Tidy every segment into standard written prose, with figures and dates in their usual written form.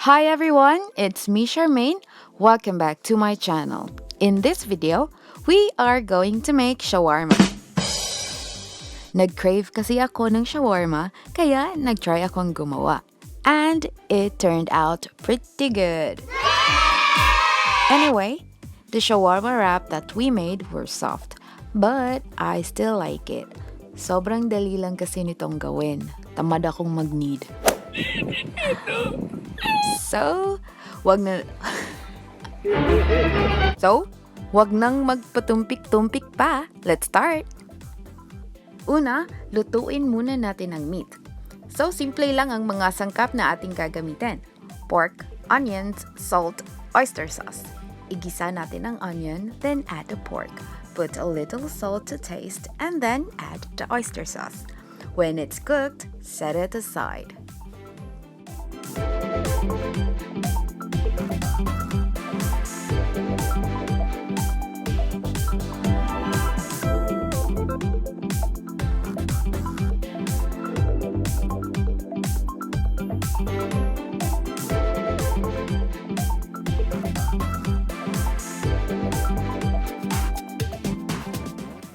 Hi everyone, it's me Charmaine. Welcome back to my channel. In this video, we are going to make shawarma. Nag-crave kasi ako ng shawarma, kaya nag-try akong gumawa. And it turned out pretty good. Anyway, the shawarma wrap that we made were soft, but I still like it. Sobrang dali lang kasi nitong gawin. Tamad akong mag-knead. So, wag nang magpatumpik-tumpik pa. Let's start! Una, lutuin muna natin ang meat. So, simple lang ang mga sangkap na ating gagamitin. Pork, onions, salt, oyster sauce. Igisa natin ang onion, then add the pork. Put a little salt to taste, and then add the oyster sauce. When it's cooked, set it aside.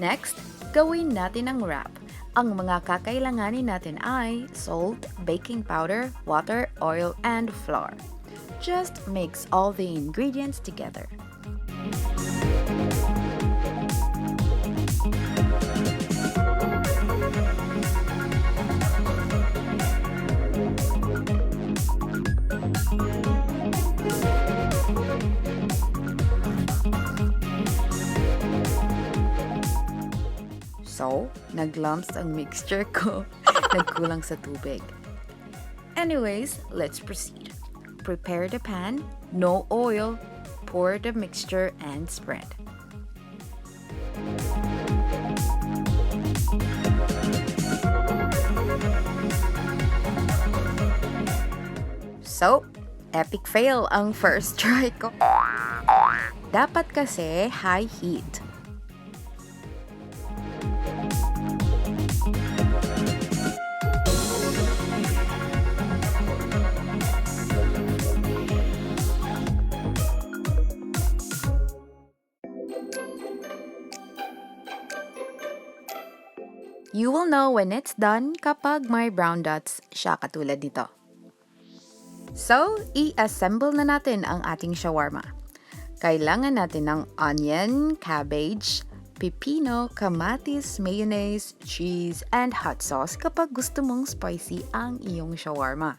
Next, gawin natin ang wrap. Ang mga kakailanganin natin ay salt, baking powder, water, oil, and flour. Just mix all the ingredients together. So, naglumps ang mixture ko. Nagkulang sa tubig. Anyways, let's proceed. Prepare the pan, no oil, pour the mixture and spread. So, epic fail ang first try ko. Dapat kasi high heat. You will know when it's done kapag may brown dots siya katulad nito. So, i-assemble na natin ang ating shawarma. Kailangan natin ng onion, cabbage, pipino, kamatis, mayonnaise, cheese, and hot sauce kapag gusto mong spicy ang iyong shawarma.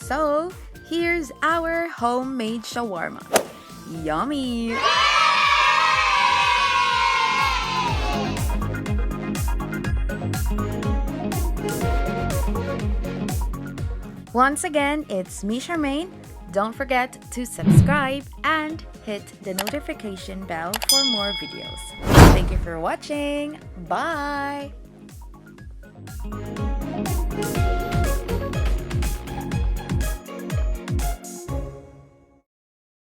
So, here's our homemade shawarma. Yummy! Once again, it's me, Charmaine. Don't forget to subscribe and hit the notification bell for more videos. Thank you for watching. Bye!